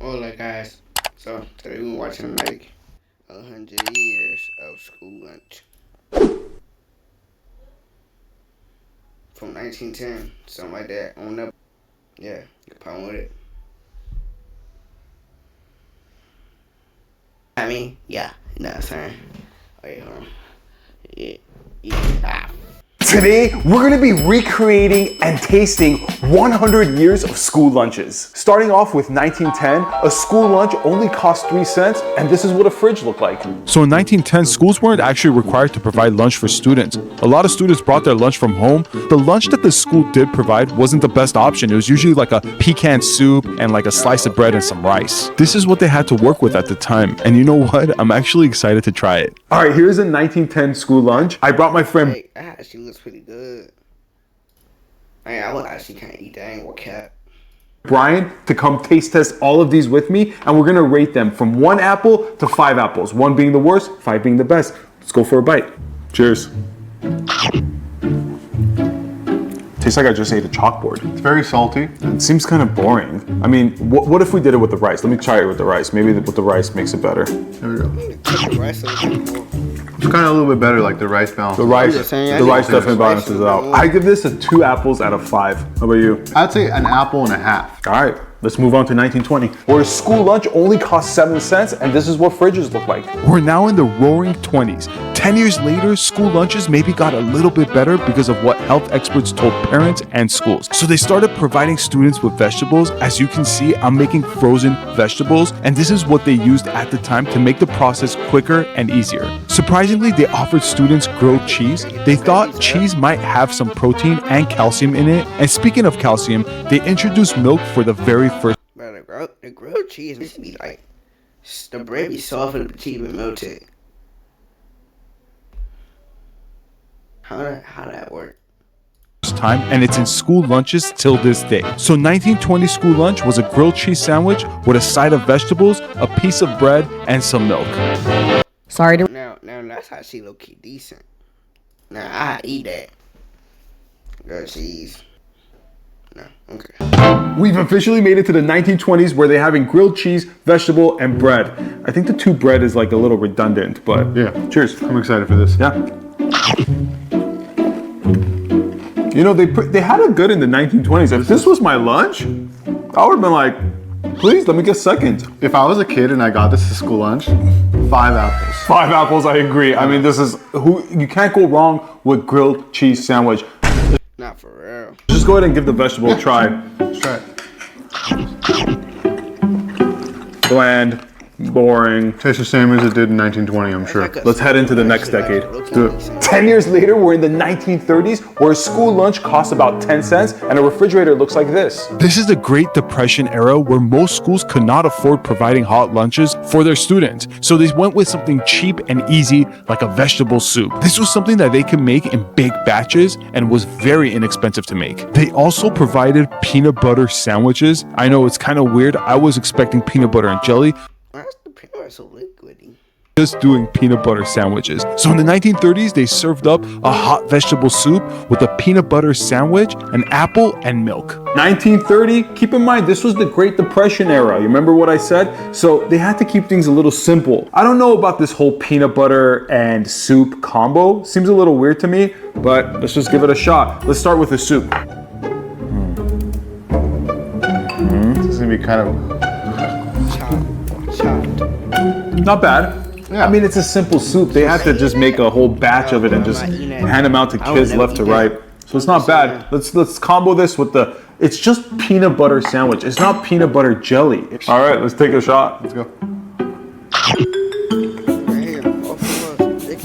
Hola guys, so today we're watching like 100 years of school lunch from 1910, something like that. On up, yeah, get pound with it. I mean, yeah, you know what I'm saying. Wait, hold on. Yeah. Today, we're gonna be recreating and tasting 100 years of school lunches. Starting off with 1910, a school lunch only cost 3 cents, and this is what a fridge looked like. So in 1910, schools weren't actually required to provide lunch for students. A lot of students brought their lunch from home. The lunch that the school did provide wasn't the best option. It was usually like a pecan soup and like a slice of bread and some rice. This is what they had to work with at the time. And you know what? I'm actually excited to try it. All right, here's a 1910 school lunch. I brought my friend Hey, that actually looks pretty good. Man, I would actually can't eat that. I ain't what cat. Brian to come taste test all of these with me, and we're gonna rate them from 1 apple to 5 apples. 1 being the worst, 5 being the best. Let's go for a bite. Cheers. Tastes like I just ate a chalkboard. It's very salty. It seems kind of boring. I mean, what if we did it with the rice? Let me try it with the rice. Maybe with the rice makes it better. There we go. Cook the rice a little bit more. It's kind of a little bit better, like the rice balance. The rice saying, definitely balances it out. I give this a 2 apples out of 5. How about you? I'd say an apple and a half. All right, let's move on to 1920, where school lunch only cost 7 cents, and this is what fridges look like. We're now in the roaring 20s. 10 years later, school lunches maybe got a little bit better because of what health experts told parents and schools. So they started providing students with vegetables. As you can see, I'm making frozen vegetables, and this is what they used at the time to make the process quicker and easier. Surprisingly, they offered students grilled cheese. They thought cheese might have some protein and calcium in it. And speaking of calcium, they introduced milk for the very first. Bro, the grilled cheese used to be like, the bread be soft and the cheese be melted. How that work? time, and it's in school lunches till this day. So 1920 school lunch was a grilled cheese sandwich with a side of vegetables, a piece of bread, and some milk. Sorry to. Now that's actually low key decent. Now I eat that. Grilled cheese. No, okay. We've officially made it to the 1920s where they're having grilled cheese, vegetable, and bread. I think the 2 bread is like a little redundant, but Yeah. cheers. I'm excited for this. Yeah. You know, they had it good in the 1920s. If this was my lunch, I would have been like, please let me get second. If I was a kid and I got this to school lunch, 5 apples. 5 apples, I agree. I mean, you can't go wrong with grilled cheese sandwich. Not for real. Just go ahead and give the vegetable a try. Let's try it. Bland, boring. Tastes the same as it did in 1920, I'm sure. Let's head into the next decade. 10 years later, we're in the 1930s, where a school lunch costs about 10 cents and a refrigerator looks like this. This is the Great Depression era where most schools could not afford providing hot lunches for their students. So they went with something cheap and easy like a vegetable soup. This was something that they could make in big batches and was very inexpensive to make. They also provided peanut butter sandwiches. I know it's kind of weird. I was expecting peanut butter and jelly. Why's the peanut so liquidy? Just doing peanut butter sandwiches. So in the 1930s, they served up a hot vegetable soup with a peanut butter sandwich, an apple, and milk. 1930, keep in mind, this was the Great Depression era. You remember what I said? So they had to keep things a little simple. I don't know about this whole peanut butter and soup combo. Seems a little weird to me, but let's just give it a shot. Let's start with the soup. This is gonna be kind of. Chopped. Not bad. Yeah. I mean, it's a simple soup. They had to just make a whole batch of it and just hand them out to kids left to right. So it's not bad. Let's combo this with it's just peanut butter sandwich. It's not peanut butter jelly. All right, let's take a shot. Let's go.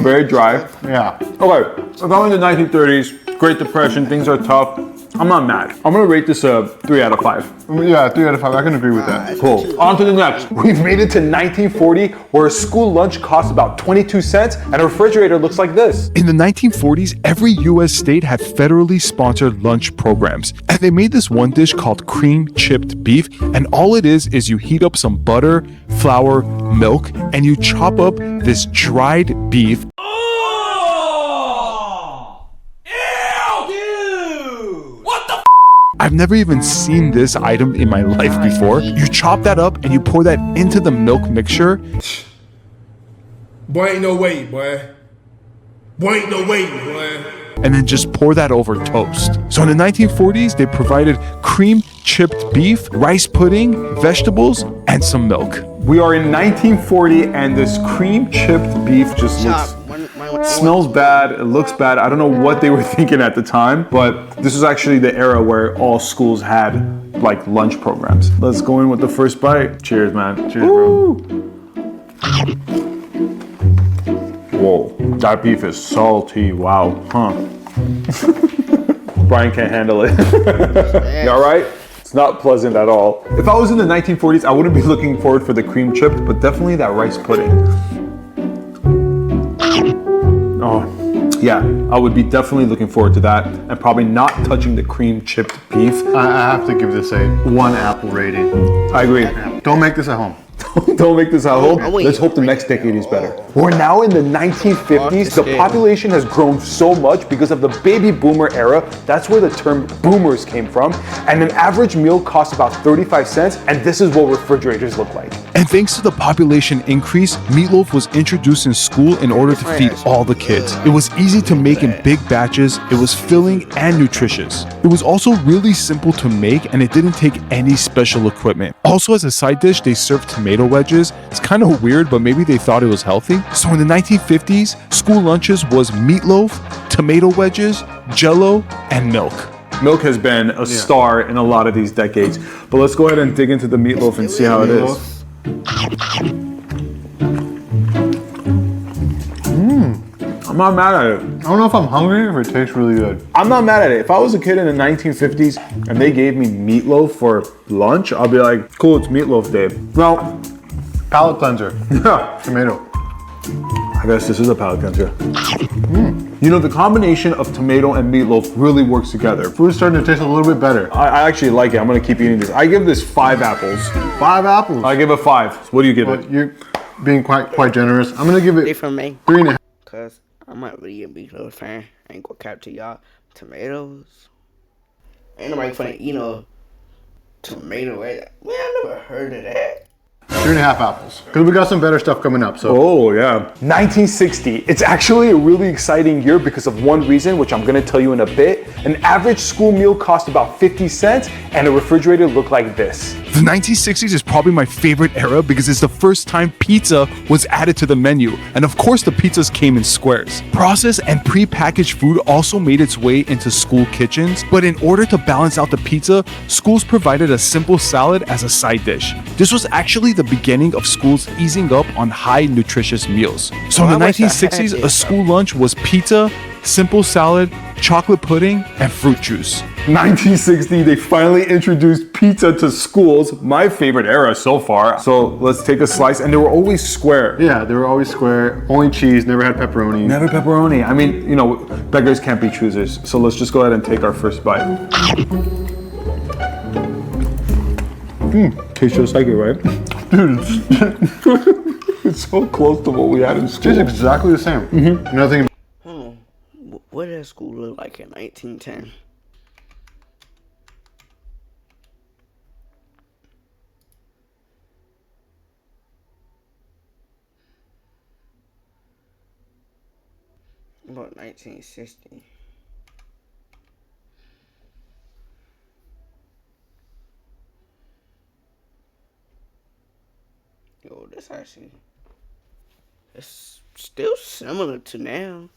Very dry. Yeah. Okay, so going to the 1930s, Great Depression, things are tough. I'm not mad. I'm gonna rate this a 3 out of 5. Yeah, 3 out of 5. I can agree with that. Cool. On to the next. We've made it to 1940, where a school lunch costs about 22 cents and a refrigerator looks like this. In the 1940s, every US state had federally sponsored lunch programs, and they made this one dish called cream chipped beef, and all it is you heat up some butter, flour, milk, and you chop up this dried beef. I I've never even seen this item in my life before. You chop that up and you pour that into the milk mixture. Boy, ain't no way, boy. Boy, ain't no way, boy. And then just pour that over toast. So in the 1940s, they provided cream chipped beef, rice pudding, vegetables, and some milk. We are in 1940 and this cream chipped beef just looks smells bad, it looks bad. I don't know what they were thinking at the time, but this was actually the era where all schools had like lunch programs. Let's go in with the first bite. Cheers, man. Cheers, bro. Whoa, that beef is salty. Wow, huh? Brian can't handle it. You all right? It's not pleasant at all. If I was in the 1940s, I wouldn't be looking forward for the cream chipped, but definitely that rice pudding. Oh, yeah, I would be definitely looking forward to that and probably not touching the cream chipped beef. I have to give this a 1 apple rating. I agree. Don't make this at home. Don't make this at home. Let's hope the next decade is better. We're now in the 1950s. The population has grown so much because of the baby boomer era. That's where the term boomers came from. And an average meal costs about 35 cents. And this is what refrigerators look like. And thanks to the population increase, meatloaf was introduced in school in order to feed all the kids. It was easy to make in big batches, it was filling and nutritious. It was also really simple to make and it didn't take any special equipment. Also as a side dish, they served tomato wedges. It's kind of weird, but maybe they thought it was healthy. So in the 1950s, school lunches was meatloaf, tomato wedges, jello, and milk. Milk has been a star in a lot of these decades. But let's go ahead and dig into the meatloaf and see how it is. I'm not mad at it. I don't know if I'm hungry or if it tastes really good. I'm not mad at it. If I was a kid in the 1950s and they gave me meatloaf for lunch, I'll be like, cool, it's meatloaf day. Well, Palate cleanser. yeah, Tomato. I guess this is a palate cleanser. You know, the combination of tomato and meatloaf really works together. Food's starting to taste a little bit better. I actually like it. I'm gonna keep eating this. I give this 5 apples. 5 apples. I give it 5. What do you give Well, it? you're being quite generous. I'm gonna give They it from me. 3.5. Cause I'm not really a meatloaf fan. I ain't gonna cap to y'all. Tomatoes. Ain't nobody funny, tomato. Man, I never heard of that. 3.5 apples. Because we got some better stuff coming up. So Oh, yeah. 1960. It's actually a really exciting year because of one reason, which I'm gonna tell you in a bit. An average school meal cost about 50 cents and a refrigerator looked like this. The 1960s is probably my favorite era because it's the first time pizza was added to the menu. And of course, the pizzas came in squares. Processed and pre-packaged food also made its way into school kitchens. But in order to balance out the pizza, schools provided a simple salad as a side dish. This was actually the beginning of schools easing up on high nutritious meals. So in the 1960s, a school lunch was pizza, simple salad, chocolate pudding, and fruit juice. 1960, they finally introduced pizza to schools, my favorite era so far. So let's take a slice, and they were always square. yeah, they were always square. Only cheese, never had pepperoni. Never pepperoni. I mean, beggars can't be choosers. So let's just go ahead and take our first bite. Tastes just like it, right? Dude, It's so close to what we had in it's school. exactly the same. Nothing. What did school look like in 1910? About 1960. Yo, this actually, it's still similar to now.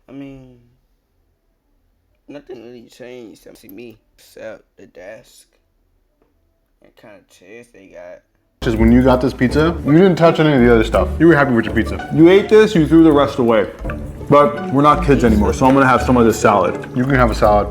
I mean, nothing really changed to me except the desk and kind of chairs they got. Just when you got this pizza, you didn't touch any of the other stuff. You were happy with your pizza. You ate this, you threw the rest away. But we're not kids anymore, so I'm gonna have some of this salad. You can have a salad.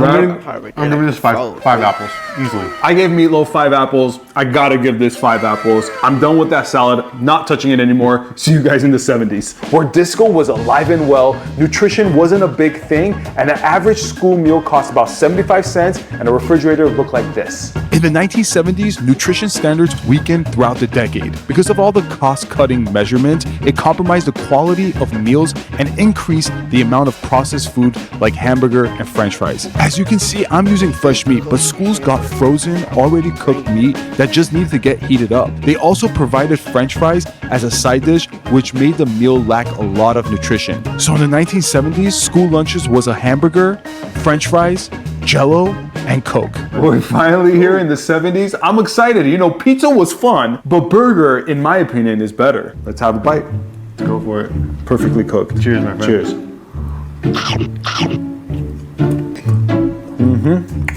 I'm giving this five apples, easily. I gave Meatloaf 5 apples. I gotta give this 5 apples. I'm done with that salad, not touching it anymore. See you guys in the 70s. Where disco was alive and well, nutrition wasn't a big thing, and an average school meal cost about 75 cents, and a refrigerator looked like this. In the 1970s, nutrition standards weakened throughout the decade. Because of all the cost-cutting measurement, it compromised the quality of meals and increased the amount of processed food like hamburger and french fries. As you can see, I'm using fresh meat, but schools got frozen, already cooked meat that just needed to get heated up. They also provided french fries as a side dish, which made the meal lack a lot of nutrition. So in the 1970s, school lunches was a hamburger, french fries, Jell-O, and Coke. We're finally here in the 70s. I'm excited. You know, pizza was fun, but burger, in my opinion, is better. Let's have a bite. Let's go for it. Perfectly cooked. Cheers, my friend. Cheers.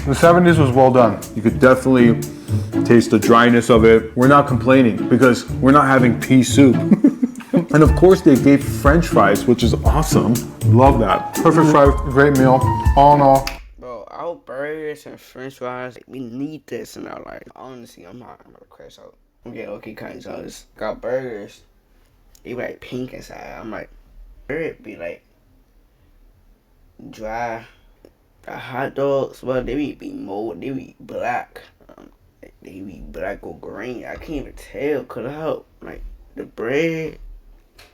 The 70s was well done. You could definitely taste the dryness of it. We're not complaining because we're not having pea soup. And of course they gave french fries, which is awesome. Love that. Perfect fries, great meal. All in all, Bro, our burgers and french fries, we need this in our life. Honestly, I'm about to crash out. I'm getting okay kind of jealous. Got burgers, they be like pink inside. I'm like, burger be like dry. Got hot dogs, well, they be mold, they be black. They be black or green. I can't even tell. Cut out. Like, the bread,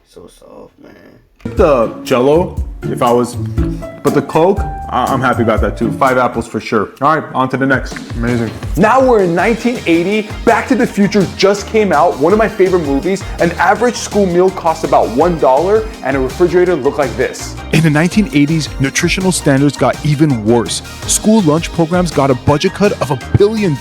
so soft, man. The Jell-O, if I was, but the Coke, I'm happy about that too. 5 apples for sure. All right, on to the next. amazing. Now we're in 1980. Back to the Future just came out, one of my favorite movies. An average school meal cost about $1, and a refrigerator looked like this. In the 1980s, nutritional standards got even worse. School lunch programs got a budget cut of $1 billion.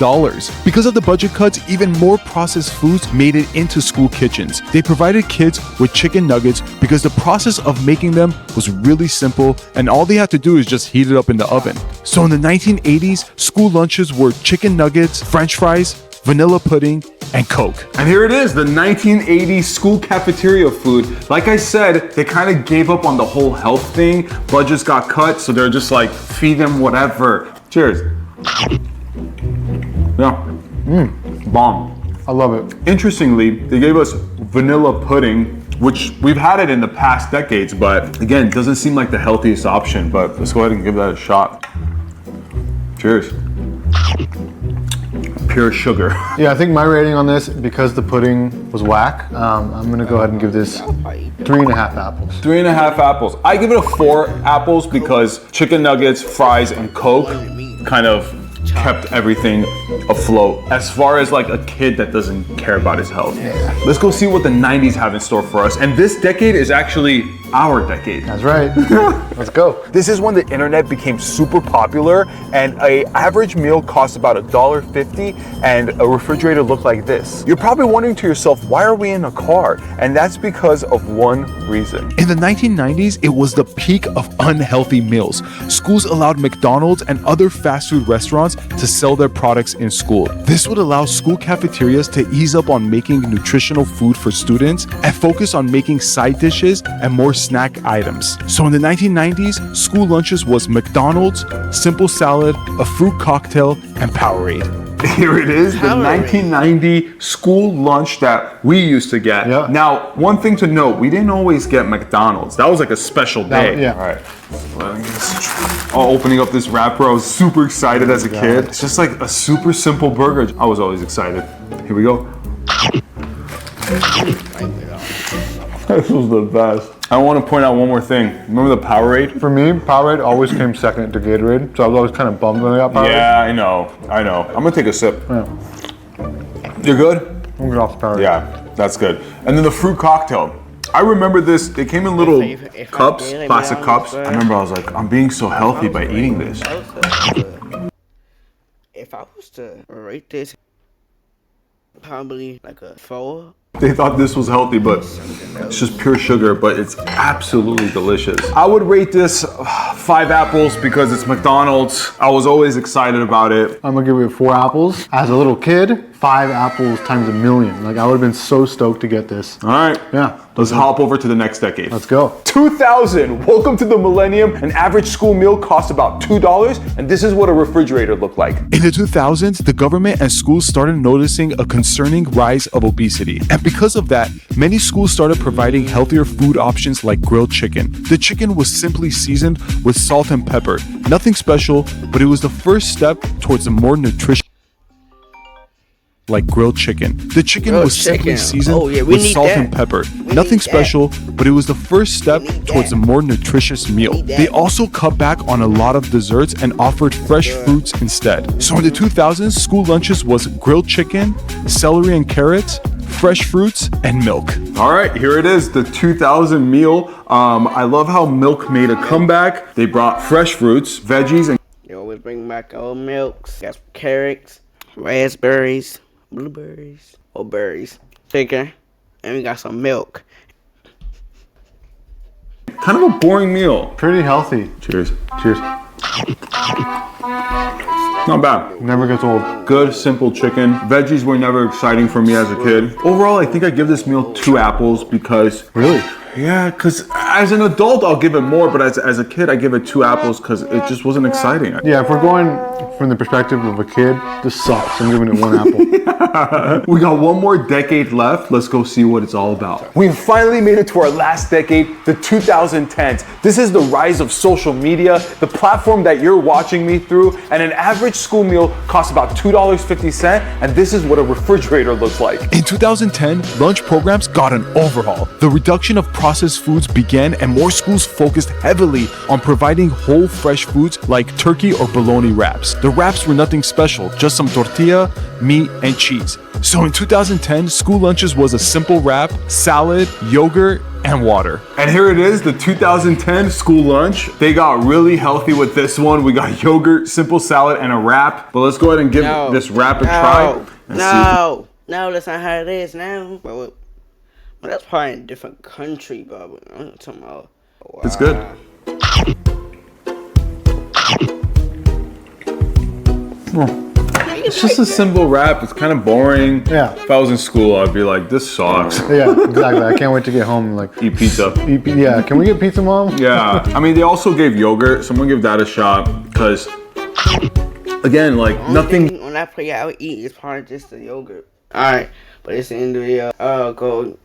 Because of the budget cuts, even more processed foods made it into school kitchens. They provided kids with chicken nuggets because the process of making them was really simple, and all they had to do is just heat it up in the oven. So in the 1980s, school lunches were chicken nuggets, french fries, vanilla pudding, and Coke. And here it is, the 1980s school cafeteria food. Like I said, they kind of gave up on the whole health thing. Budgets got cut, so they're just like, feed them whatever. Cheers. Yeah, bomb. I love it. Interestingly, they gave us vanilla pudding, which we've had it in the past decades, but again, doesn't seem like the healthiest option, but let's go ahead and give that a shot. Cheers. Pure sugar. Yeah, I think my rating on this, because the pudding was whack, I'm gonna go ahead and give this 3.5 apples. 3.5 apples. I give it a 4 apples because chicken nuggets, fries, and Coke kind of kept everything afloat. As far as like a kid that doesn't care about his health. Let's go see what the 90s have in store for us. And this decade is actually our decade. That's right. Let's go. This is when the internet became super popular, and an average meal cost about $1.50, and a refrigerator looked like this. You're probably wondering to yourself, why are we in a car? And that's because of one reason. In the 1990s, it was the peak of unhealthy meals. Schools allowed McDonald's and other fast food restaurants to sell their products in school. This would allow school cafeterias to ease up on making nutritional food for students and focus on making side dishes and more snack items. So in the 1990s, school lunches was McDonald's, simple salad, a fruit cocktail, and Powerade. Here it is, the Powerade. 1990 school lunch that we used to get. Yeah. Now, one thing to note, we didn't always get McDonald's. That was like a special day. yeah. All right. Opening up this wrapper, I was super excited as a kid. It's just like a super simple burger. I was always excited. Here we go. This was the best. I want to point out one more thing. Remember the Powerade? For me, Powerade always came second to Gatorade, so I was always kind of bummed when I got Powerade. Yeah, I know. I'm gonna take a sip. Yeah. You're good? I'm good off the Powerade. Yeah, that's good. And then the fruit cocktail. I remember this, they came in little If I cups, did, plastic maybe cups. I was, I remember I was like, I'm being so healthy by eating this. If I was to rate this, probably like a 4. They thought this was healthy, but it's just pure sugar, but it's absolutely delicious. I would rate this 5 apples because it's McDonald's. I was always excited about it. I'm gonna give it 4 apples. As a little kid, 5 apples times a million. Like I would have been so stoked to get this. All right. Yeah. Let's hop over to the next decade. Let's go. 2000. Welcome to the millennium. An average school meal cost about $2, and this is what a refrigerator looked like. In the 2000s, the government and schools started noticing a concerning rise of obesity. And because of that, many schools started providing healthier food options like grilled chicken. The chicken was simply seasoned with salt and pepper. Nothing special, but it was the first step towards a more nutritious like grilled chicken. The chicken was simply seasoned with salt and pepper. Nothing special, but it was the first step towards a more nutritious meal. They also cut back on a lot of desserts and offered fresh fruits instead. So in the 2000s, school lunches was grilled chicken, celery and carrots, fresh fruits, and milk. All right, here it is, the 2000 meal. I love how milk made a comeback. They brought fresh fruits, veggies, and They always bring back old milks. Got some carrots, raspberries, blueberries, or berries, chicken, and we got some milk. kind of a boring meal. Pretty healthy. Cheers. Cheers. Not bad. Never gets old. Good, simple chicken. Veggies were never exciting for me as a kid. Overall, I think I give this meal 2 apples because... Really? Yeah, because as an adult, I'll give it more, but as a kid, I give it 2 apples because it just wasn't exciting. Yeah, if we're going from the perspective of a kid, this sucks. I'm giving it 1 apple. We got one more decade left. Let's go see what it's all about. We've finally made it to our last decade, the 2010s. This is the rise of social media, the platform that you're watching me through, and an average school meal costs about $2.50, and this is what a refrigerator looks like. In 2010, lunch programs got an overhaul. The reduction of processed foods began and more schools focused heavily on providing whole fresh foods like turkey or bologna wraps. The wraps were nothing special, just some tortilla, meat, and cheese. So in 2010, school lunches was a simple wrap, salad, yogurt, and water. And here it is, the 2010 school lunch. They got really healthy with this one. We got yogurt, simple salad, and a wrap. But let's go ahead and give this wrap a try. No, that's not how it is now. But that's probably in a different country, but I'm talking about. Wow. It's good. It's just a simple wrap. It's kind of boring. Yeah. If I was in school, I'd be like, this sucks. Yeah, exactly. I can't wait to get home and like Eat pizza. Yeah, can we get pizza, Mom? Yeah. I mean, they also gave yogurt. Someone give that a shot because, again, like nothing. When I play out, eat is probably just the yogurt. Alright, but it's the end of the video. Go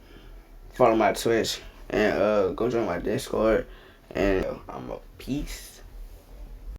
follow my Twitch and go join my Discord. And I'm a peace.